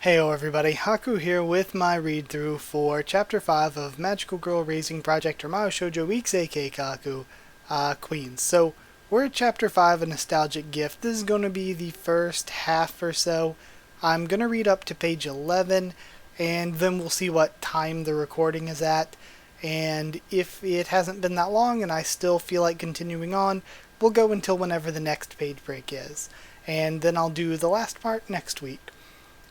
Heyo everybody, Haku here with my read-through for Chapter 5 of Magical Girl Raising Project Mahou Shoujo Ikusei Keikaku, Queens. So, we're at Chapter 5, A Nostalgic Gift. This is going to be the first half or so. I'm going to read up to page 11, and then we'll see what time the recording is at. And if it hasn't been that long and I still feel like continuing on, we'll go until whenever the next page break is. And then I'll do the last part next week.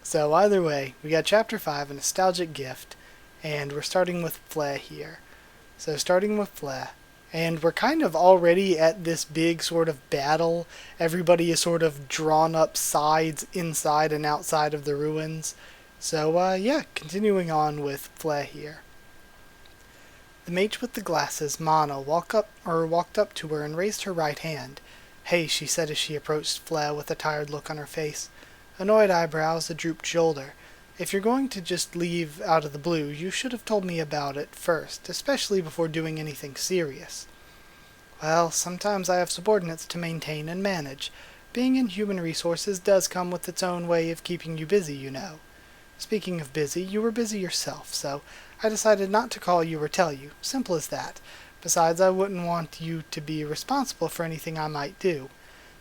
So either way, we got Chapter 5, A Nostalgic Gift, and we're starting with Pfle here. So starting with Pfle, and we're kind of already at this big sort of battle. Everybody is sort of drawn up sides inside and outside of the ruins. So yeah, continuing on with Pfle here. The mage with the glasses, Mana, walked up to her and raised her right hand. "Hey," she said as she approached Pfle with a tired look on her face. Annoyed eyebrows, a drooped shoulder. "If you're going to just leave out of the blue, you should have told me about it first, especially before doing anything serious." "Well, sometimes I have subordinates to maintain and manage. Being in human resources does come with its own way of keeping you busy, you know." "Speaking of busy, you were busy yourself, so I decided not to call you or tell you. Simple as that. Besides, I wouldn't want you to be responsible for anything I might do."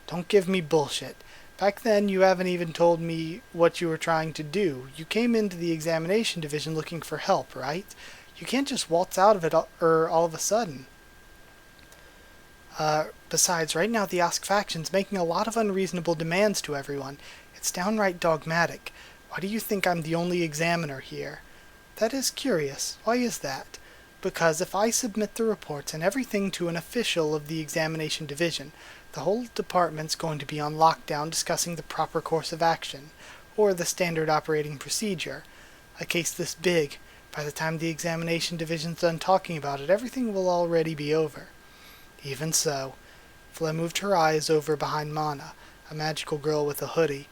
"Don't give me bullshit. Back then, you haven't even told me what you were trying to do. You came into the examination division looking for help, right? You can't just waltz out of it all of a sudden." Besides, right now the Ask faction's making a lot of unreasonable demands to everyone. It's downright dogmatic. Why do you think I'm the only examiner here?" "That is curious. Why is that?" "Because if I submit the reports and everything to an official of the examination division, the whole department's going to be on lockdown discussing the proper course of action, or the standard operating procedure. A case this big, by the time the examination division's done talking about it, everything will already be over." "Even so." Pfle moved her eyes over behind Mana, a magical girl with a hoodie.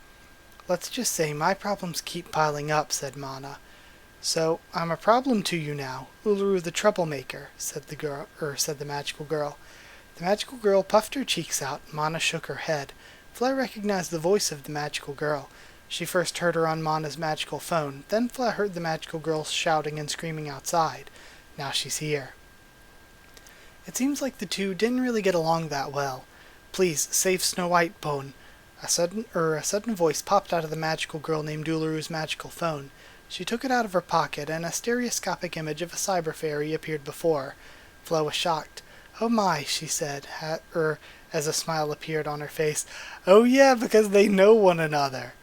"Let's just say my problems keep piling up," said Mana. "So, I'm a problem to you now, Uluru the troublemaker," said the magical girl. The magical girl puffed her cheeks out. Mana shook her head. Pfle recognized the voice of the magical girl. She first heard her on Mana's magical phone, then Pfle heard the magical girl shouting and screaming outside. Now she's here. "It seems like the two didn't really get along that well. Please, save Snow White, Bone." A sudden voice popped out of the magical girl named Uluru's magical phone. She took it out of her pocket, and a stereoscopic image of a cyber fairy appeared before her. Pfle was shocked. "Oh my," she said, as a smile appeared on her face. "Oh yeah, because they know one another.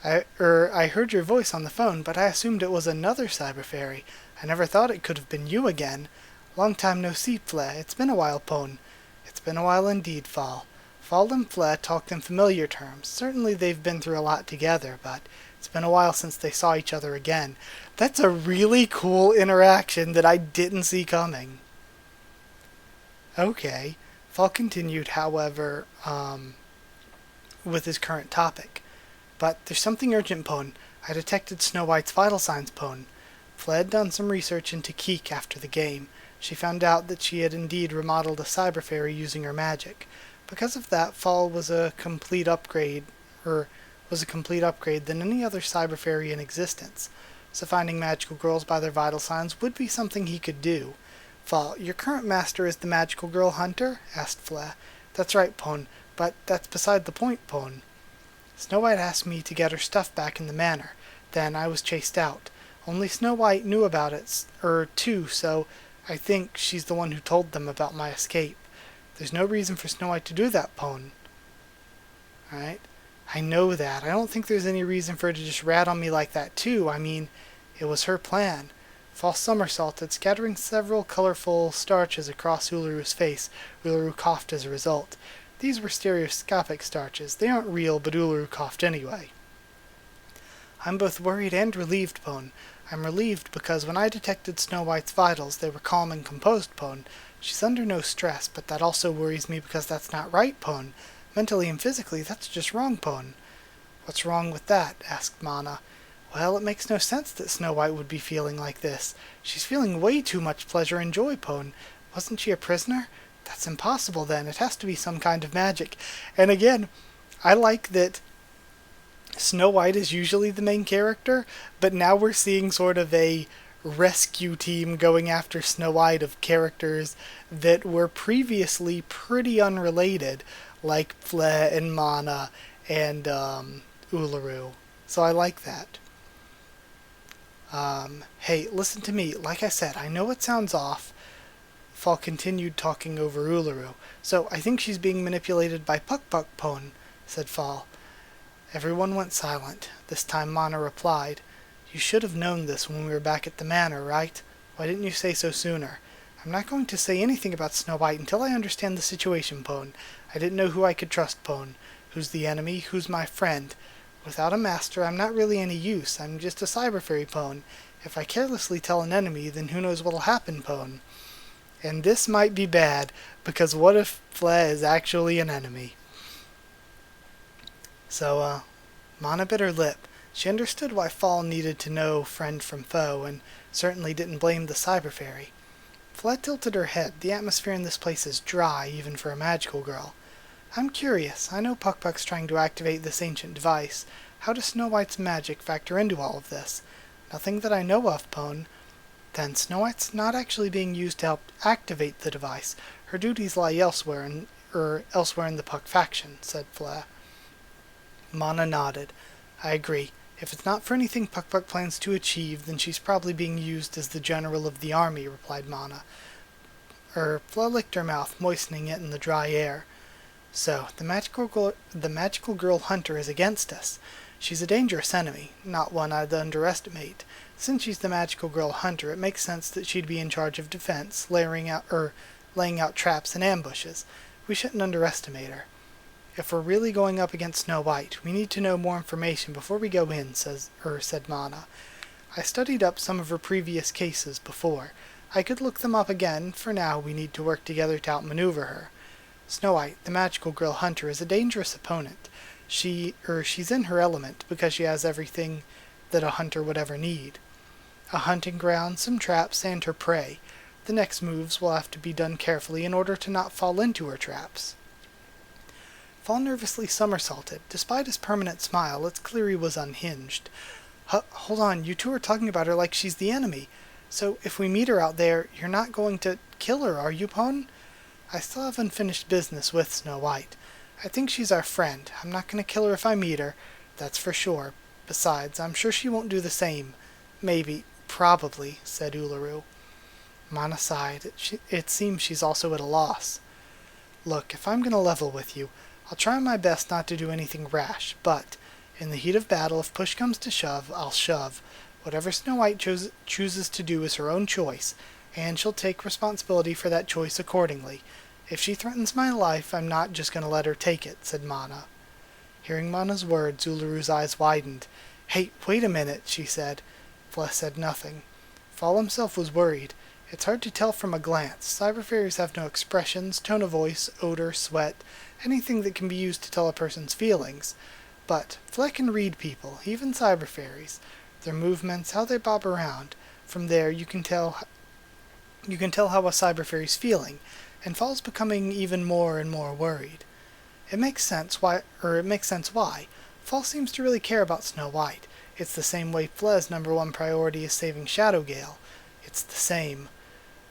I heard your voice on the phone, but I assumed it was another cyber fairy. I never thought it could have been you again. Long time no see, Pfle. It's been a while, Pone." "It's been a while indeed, Fall." Fall and Pfle talked in familiar terms. Certainly they've been through a lot together, but it's been a while since they saw each other again. That's a really cool interaction that I didn't see coming. Okay. Fall continued, however, with his current topic. "But there's something urgent, Pone. I detected Snow White's vital signs, Pone." Pfle had done some research into Keek after the game. She found out that she had indeed remodeled a cyber fairy using her magic. Because of that, Fall was a complete upgrade than any other cyber fairy in existence. So finding magical girls by their vital signs would be something he could do. "Fall, your current master is the magical girl hunter?" asked Pfle. "That's right, Pone, but that's beside the point, Pone. Snow White asked me to get her stuff back in the manor. Then I was chased out. Only Snow White knew about it, too, so I think she's the one who told them about my escape. There's no reason for Snow White to do that, Pone." Alright? "I know that. I don't think there's any reason for her to just rat on me like that, too. I mean, it was her plan." Fall somersaulted, scattering several colorful starches across Uluru's face. Uluru coughed as a result. These were stereoscopic starches. They aren't real, but Uluru coughed anyway. "I'm both worried and relieved, Pone. I'm relieved because when I detected Snow White's vitals, they were calm and composed, Pone. She's under no stress, but that also worries me because that's not right, Pone. Mentally and physically, that's just wrong, Pone." "What's wrong with that?" asked Mana. "Well, it makes no sense that Snow White would be feeling like this. She's feeling way too much pleasure and joy, Pone. Wasn't she a prisoner? That's impossible then. It has to be some kind of magic." And again, I like that Snow White is usually the main character, but now we're seeing sort of a rescue team going after Snow White of characters that were previously pretty unrelated, like Pfle and Mana and Uluru. So I like that. Hey, listen to me. Like I said, I know it sounds off. Fall continued talking over Uluru. So I think she's being manipulated by Pon, said Fall. Everyone went silent. This time Mana replied, You should have known this when we were back at the manor, right? Why didn't you say so sooner? I'm not going to say anything about Snow White until I understand the situation, Pon. I didn't know who I could trust, Pon. Who's the enemy? Who's my friend? Without a master, I'm not really any use. I'm just a cyber fairy, Pon. If I carelessly tell an enemy, then who knows what'll happen, Pon. And this might be bad, because what if Pfle is actually an enemy? So, Mana bit her lip. She understood why Fall needed to know friend from foe, and certainly didn't blame the cyber fairy. Pfle tilted her head. The atmosphere in this place is dry, even for a magical girl. I'm curious. I know Puck's trying to activate this ancient device. How does Snow White's magic factor into all of this? Nothing that I know of, Pon. Then Snow White's not actually being used to help activate the device. Her duties lie elsewhere in the Puck faction, said Pfle. Mana nodded. I agree. If it's not for anything Puck plans to achieve, then she's probably being used as the general of the army, replied Mana. Pfle licked her mouth, moistening it in the dry air. So, the magical girl hunter is against us. She's a dangerous enemy, not one I'd underestimate. Since she's the magical girl hunter, it makes sense that she'd be in charge of defense, laying out traps and ambushes. We shouldn't underestimate her. If we're really going up against Snow White, we need to know more information before we go in, said Mana. I studied up some of her previous cases before. I could look them up again. For now, we need to work together to outmaneuver her. Snow White, the magical girl hunter, is a dangerous opponent. She's in her element because she has everything that a hunter would ever need. A hunting ground, some traps, and her prey. The next moves will have to be done carefully in order to not fall into her traps. Fall nervously somersaulted. Despite his permanent smile, it's clear he was unhinged. Hold on, you two are talking about her like she's the enemy. So if we meet her out there, you're not going to kill her, are you, Pon? I still have unfinished business with Snow White. I think she's our friend. I'm not going to kill her if I meet her, that's for sure. Besides, I'm sure she won't do the same. Maybe, probably, said Uluru. Mana sighed. It seems she's also at a loss. Look, if I'm going to level with you, I'll try my best not to do anything rash, but in the heat of battle, if push comes to shove, I'll shove. Whatever Snow White chooses to do is her own choice, and she'll take responsibility for that choice accordingly. If she threatens my life, I'm not just going to let her take it, said Mana. Hearing Mana's words, Uluru's eyes widened. Hey, wait a minute, she said. Pfle said nothing. Fall himself was worried. It's hard to tell from a glance. Cyber fairies have no expressions, tone of voice, odor, sweat, anything that can be used to tell a person's feelings. But Pfle can read people, even cyber fairies. Their movements, how they bob around. From there, you can tell how a cyber fairy's feeling, and Fall's becoming even more and more worried. It makes sense why. Fall seems to really care about Snow White. It's the same way Pfle's #1 priority is saving Shadowgale. It's the same.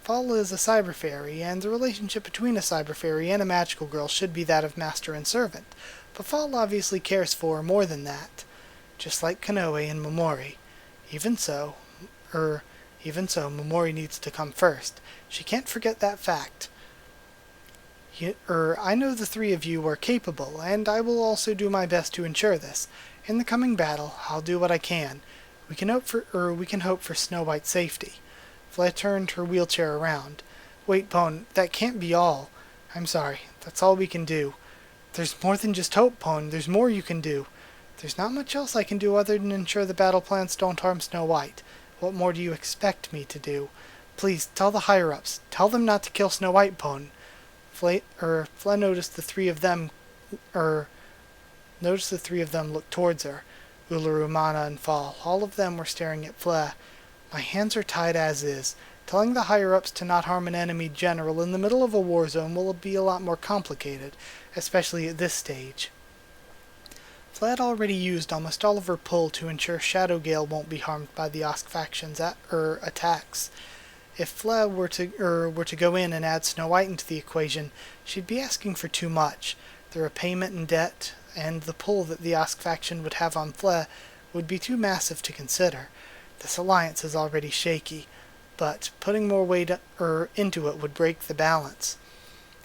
Fall is a cyber fairy, and the relationship between a cyber fairy and a magical girl should be that of master and servant. But Fall obviously cares for her more than that. Just like Kanoe and Momori. Even so, Momori needs to come first. She can't forget that fact. I know the three of you are capable, and I will also do my best to ensure this. In the coming battle, I'll do what I can. We can hope for Snow White's safety. Pfle turned her wheelchair around. Wait, Pon, that can't be all. I'm sorry, that's all we can do. There's more than just hope, Pon. There's more you can do. There's not much else I can do other than ensure the battle plans don't harm Snow White. What more do you expect me to do? Please, tell the higher-ups. Tell them not to kill Snow White, Pon. Pfle noticed the three of them look towards her. Uluru, Mana, and Fall. All of them were staring at Pfle. My hands are tied as is. Telling the higher-ups to not harm an enemy general in the middle of a war zone will be a lot more complicated, especially at this stage. Pfle had already used almost all of her pull to ensure Shadow Gale won't be harmed by the Osk faction's attacks. If Pfle were to go in and add Snow White into the equation, she'd be asking for too much. The repayment and debt, and the pull that the Osk faction would have on Pfle would be too massive to consider. This alliance is already shaky, but putting more weight into it would break the balance.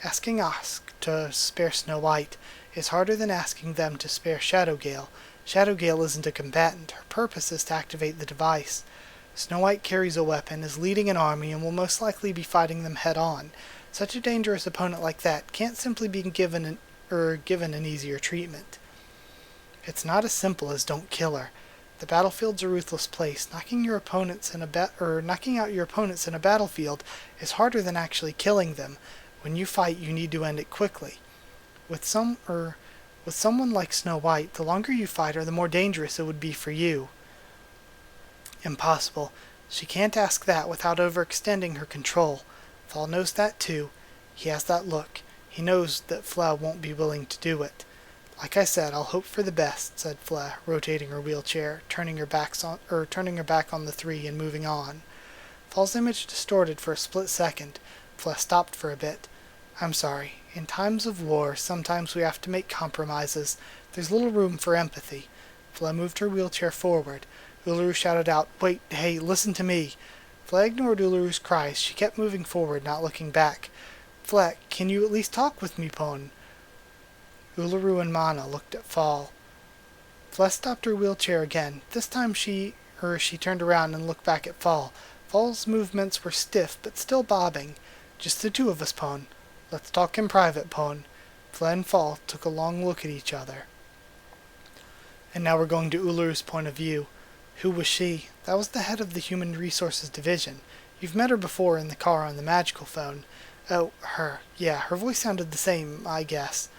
Asking Osk to spare Snow White is harder than asking them to spare Shadow Gale. Shadow Gale isn't a combatant. Her purpose is to activate the device. Snow White carries a weapon, is leading an army, and will most likely be fighting them head-on. Such a dangerous opponent like that can't simply be given an easier treatment. It's not as simple as don't kill her. The battlefield's a ruthless place. Knocking out your opponents in a battlefield is harder than actually killing them. When you fight, you need to end it quickly. With someone like Snow White, the longer you fight her, the more dangerous it would be for you. Impossible. She can't ask that without overextending her control. Pfle knows that too. He has that look. He knows that Pfle won't be willing to do it. Like I said, I'll hope for the best, said Pfle, rotating her wheelchair, turning her back on the three and moving on. Pfle's image distorted for a split second. Pfle stopped for a bit. I'm sorry. In times of war, sometimes we have to make compromises. There's little room for empathy. Pfle moved her wheelchair forward. Uluru shouted out, "Wait, hey, listen to me." Pfle ignored Uluru's cries. She kept moving forward, not looking back. "Pfle, can you at least talk with me, Pon?" Uluru and Mana looked at Pfle. Pfle stopped her wheelchair again. This time she turned around and looked back at Pfle. Pfle's movements were stiff, but still bobbing. "Just the two of us, Pon. Let's talk in private, Pon." Pfle and Pfle took a long look at each other. And now we're going to Uluru's point of view. Who was she? That was the head of the Human Resources Division. You've met her before in the car on the magical phone. Oh, her. Yeah, her voice sounded the same, I guess.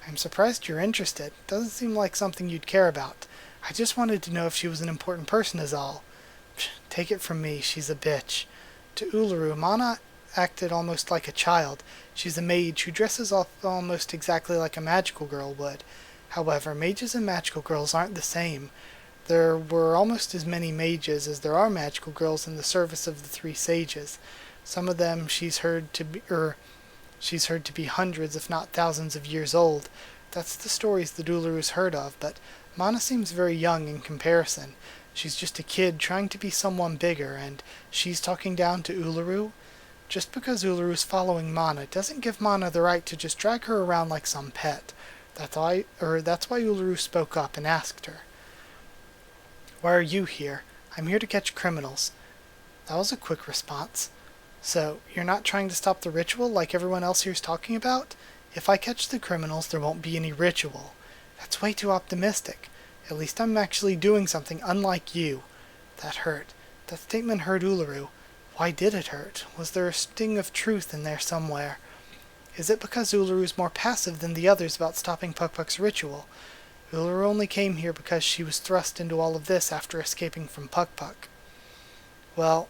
I'm surprised you're interested. Doesn't seem like something you'd care about. I just wanted to know if she was an important person is all. Psh, take it from me, she's a bitch. To Uluru, Mana acted almost like a child. She's a mage who dresses up almost exactly like a magical girl would. However, mages and magical girls aren't the same. There were almost as many mages as there are magical girls in the service of the three sages. Some of them she's heard to be hundreds, if not thousands of years old. That's the stories the Uluru's heard of, but Mana seems very young in comparison. She's just a kid trying to be someone bigger, and she's talking down to Uluru? Just because Uluru's following Mana doesn't give Mana the right to just drag her around like some pet. That's why Uluru spoke up and asked her. Why are you here? I'm here to catch criminals. That was a quick response. So, you're not trying to stop the ritual like everyone else here's talking about? If I catch the criminals, there won't be any ritual. That's way too optimistic. At least I'm actually doing something unlike you. That hurt. That statement hurt Uluru. Why did it hurt? Was there a sting of truth in there somewhere? Is it because Uluru's more passive than the others about stopping Puck-Puck's ritual? Uluru only came here because she was thrust into all of this after escaping from Puck-Puck. Well,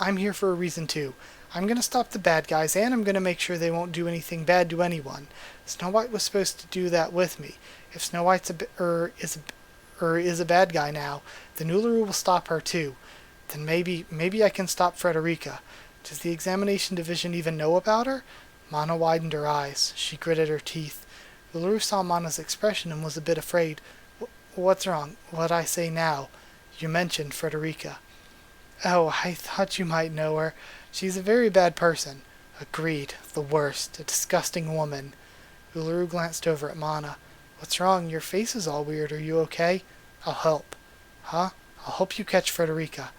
I'm here for a reason too. I'm gonna stop the bad guys, and I'm gonna make sure they won't do anything bad to anyone. Snow White was supposed to do that with me. If Snow White's is a bad guy now, then Uluru will stop her too. Then maybe I can stop Frederica. Does the examination division even know about her? Mana widened her eyes. She gritted her teeth. Uluru saw Mana's expression and was a bit afraid. What's wrong? What'd I say now? You mentioned Frederica. Oh, I thought you might know her. She's a very bad person. Agreed. The worst. A disgusting woman. Uluru glanced over at Mana. What's wrong? Your face is all weird. Are you okay? I'll help. Huh? I'll help you catch Frederica.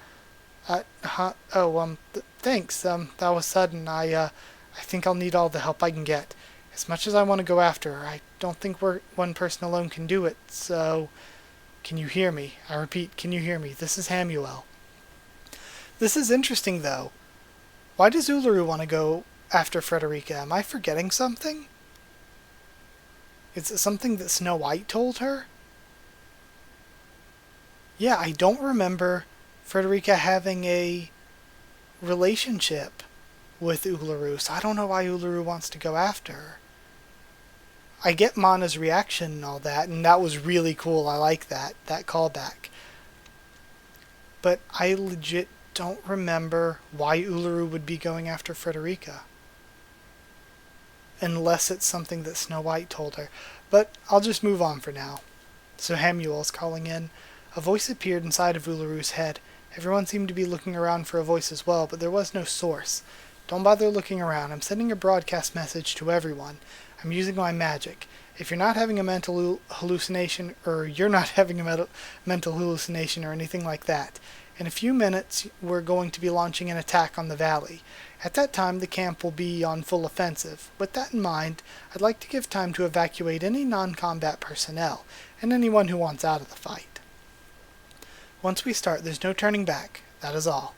Thanks. That was sudden. I think I'll need all the help I can get. As much as I want to go after her, I don't think one person alone can do it, so... Can you hear me? I repeat, can you hear me? This is Hamuel. This is interesting, though. Why does Uluru want to go after Frederica? Am I forgetting something? Is it something that Snow White told her? Yeah, I don't remember Frederica having a relationship with Uluru, so I don't know why Uluru wants to go after her. I get Mana's reaction and all that, and that was really cool. I like that callback. But I legit don't remember why Uluru would be going after Frederica. Unless it's something that Snow White told her. But I'll just move on for now. So Hamuel's calling in. A voice appeared inside of Uluru's head. Everyone seemed to be looking around for a voice as well, but there was no source. Don't bother looking around. I'm sending a broadcast message to everyone. I'm using my magic. If you're not having a mental hallucination, or you're not having a mental hallucination or anything like that, in a few minutes we're going to be launching an attack on the valley. At that time the camp will be on full offensive. With that in mind, I'd like to give time to evacuate any non-combat personnel, and anyone who wants out of the fight. Once we start, there's no turning back. That is all.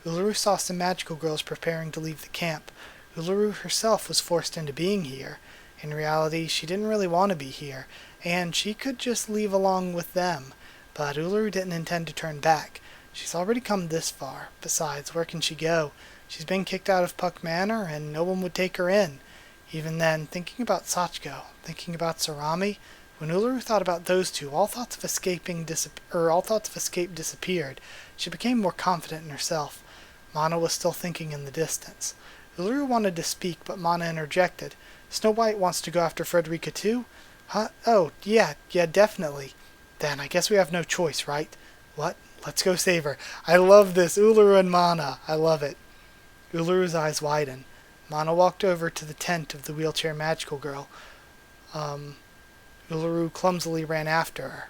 Uluru saw some magical girls preparing to leave the camp. Uluru herself was forced into being here. In reality, she didn't really want to be here, and she could just leave along with them. But Uluru didn't intend to turn back. She's already come this far. Besides, where can she go? She's been kicked out of Puck Manor, and no one would take her in. Even then, thinking about Sachiko, thinking about Sarami, when Uluru thought about those two, all thoughts of escape disappeared. She became more confident in herself. Mana was still thinking in the distance. Uluru wanted to speak, but Mana interjected. Snow White wants to go after Frederica too? Huh? Oh, yeah, definitely. Then I guess we have no choice, right? What? Let's go save her. I love this. Uluru and Mana. I love it. Uluru's eyes widen. Mana walked over to the tent of the wheelchair magical girl. Uluru clumsily ran after her.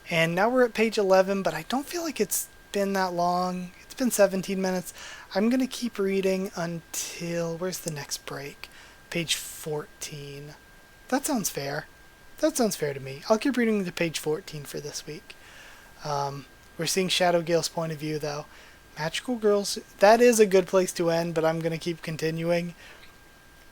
And now we're at page 11, but I don't feel like it's been that long. It's been 17 minutes. I'm going to keep reading until... Where's the next break? Page 14. That sounds fair. That sounds fair to me. I'll keep reading to page 14 for this week. We're seeing Shadowgale's point of view, though. Magical girls, that is a good place to end, but I'm going to keep continuing.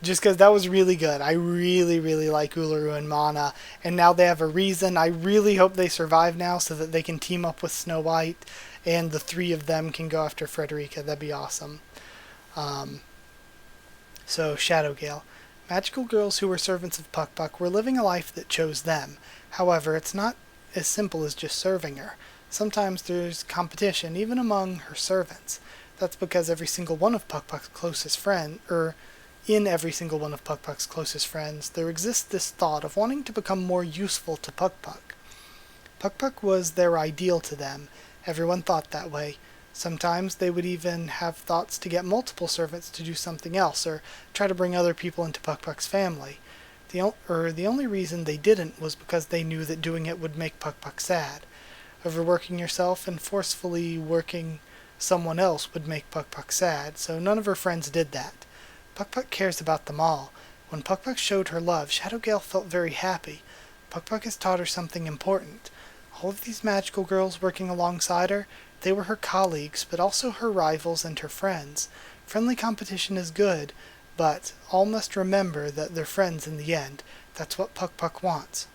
Just because that was really good. I really, really like Uluru and Mana. And now they have a reason. I really hope they survive now so that they can team up with Snow White. And the three of them can go after Frederica. That'd be awesome. So, Shadowgale. Magical girls who were servants of Puck Puck were living a life that chose them. However, it's not as simple as just serving her. Sometimes there's competition, even among her servants. That's because every single one of Puck Puck's closest friends, in every single one of Puck Puck's closest friends, there exists this thought of wanting to become more useful to Puck Puck. Puck Puck was their ideal to them. Everyone thought that way. Sometimes they would even have thoughts to get multiple servants to do something else, or try to bring other people into Puck Puck's family. The only reason they didn't was because they knew that doing it would make Puck Puck sad. Overworking yourself and forcefully working someone else would make Puck Puck sad, so none of her friends did that. Puck Puck cares about them all. When Puck Puck showed her love, Shadowgale felt very happy. Puck Puck has taught her something important. All of these magical girls working alongside her, they were her colleagues, but also her rivals and her friends. Friendly competition is good, but all must remember that they're friends in the end. That's what Puck Puck wants.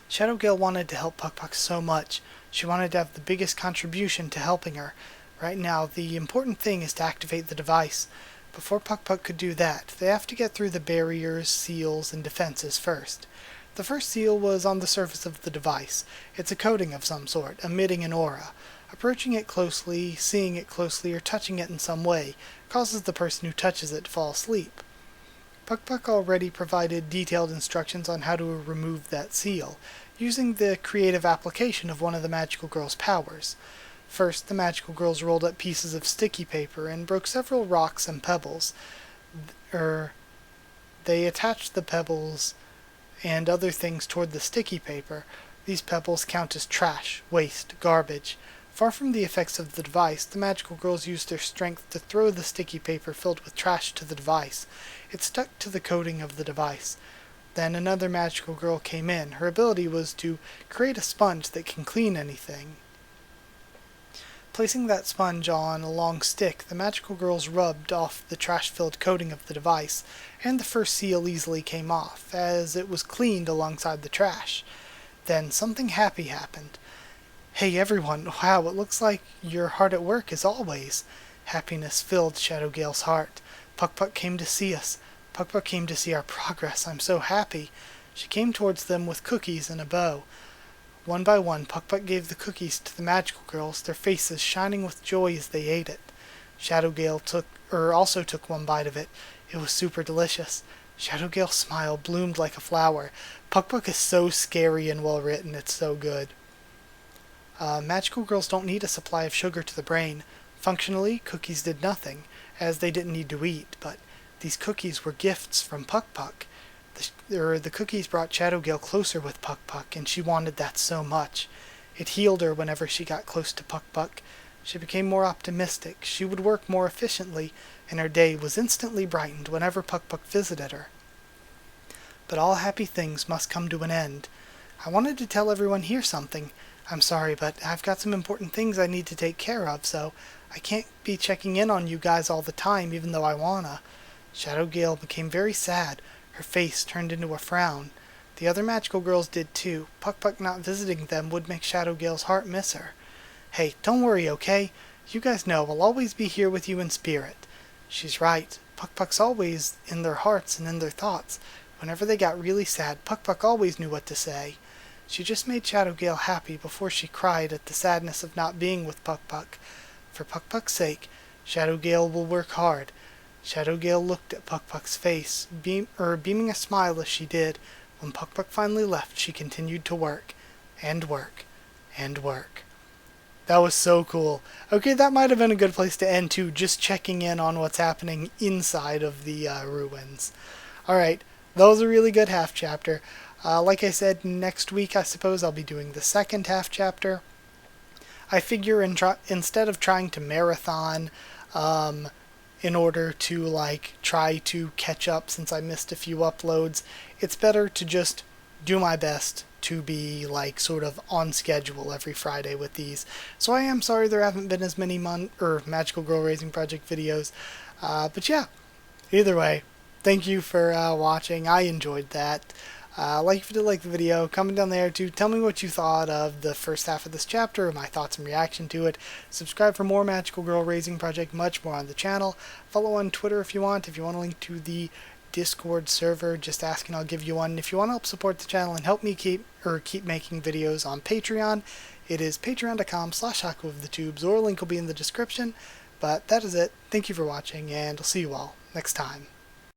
Shadowgale wanted to help Puck Puck so much. She wanted to have the biggest contribution to helping her. Right now, the important thing is to activate the device. Before Puck Puck could do that, they have to get through the barriers, seals, and defenses first. The first seal was on the surface of the device. It's a coating of some sort, emitting an aura. Approaching it closely, seeing it closely, or touching it in some way causes the person who touches it to fall asleep. Puck Puck already provided detailed instructions on how to remove that seal, using the creative application of one of the magical girl's powers. First, the magical girls rolled up pieces of sticky paper and broke several rocks and pebbles. They attached the pebbles and other things toward the sticky paper. These pebbles count as trash, waste, garbage. Far from the effects of the device, the magical girls used their strength to throw the sticky paper filled with trash to the device. It stuck to the coating of the device. Then another magical girl came in. Her ability was to create a sponge that can clean anything. Placing that sponge on a long stick, the magical girls rubbed off the trash-filled coating of the device, and the first seal easily came off, as it was cleaned alongside the trash. Then something happy happened. Hey everyone, wow, it looks like you're hard at work as always. Happiness filled Shadowgale's heart. Puck Puck came to see us. Puck came to see our progress. I'm so happy. She came towards them with cookies and a bow. One by one, Puck gave the cookies to the magical girls, their faces shining with joy as they ate it. Shadowgale also took one bite of it. It was super delicious. Shadowgale's smile bloomed like a flower. Puck is so scary and well written, it's so good. Magical girls don't need a supply of sugar to the brain. Functionally, cookies did nothing, as they didn't need to eat, but these cookies were gifts from Puck. The cookies brought Shadowgale closer with Puck, and she wanted that so much. It healed her whenever she got close to Puck. She became more optimistic, she would work more efficiently, and her day was instantly brightened whenever Puck visited her. But all happy things must come to an end. I wanted to tell everyone here something. I'm sorry, but I've got some important things I need to take care of, so I can't be checking in on you guys all the time, even though I wanna. Shadowgale became very sad. Her face turned into a frown. The other magical girls did too. Puck not visiting them would make Shadowgale's heart miss her. Hey, don't worry, okay? You guys know I'll always be here with you in spirit. She's right. Puck's always in their hearts and in their thoughts. Whenever they got really sad, Puck always knew what to say. She just made Shadowgale happy before she cried at the sadness of not being with Puck. For Puck's sake, Shadowgale will work hard. Shadowgale looked at Puck's face, beaming a smile as she did. When Puck finally left, she continued to work. And work. And work. That was so cool. Okay, that might have been a good place to end too, just checking in on what's happening inside of the ruins. Alright, that was a really good half chapter. Like I said, next week I suppose I'll be doing the second half chapter. I figure instead of trying to marathon in order to try to catch up since I missed a few uploads, it's better to just do my best to be sort of on schedule every Friday with these. So I am sorry there haven't been as many Magical Girl Raising Project videos. But yeah, either way, thank you for watching. I enjoyed that. If you did like the video, comment down there to tell me what you thought of the first half of this chapter, or my thoughts and reaction to it. Subscribe for more Magical Girl Raising Project, much more on the channel. Follow on Twitter if you want. If you want a link to the Discord server, just ask and I'll give you one. If you want to help support the channel and help me keep making videos on Patreon, it is patreon.com/Haku of the Tubes, or a link will be in the description. But that is it. Thank you for watching, and I'll see you all next time.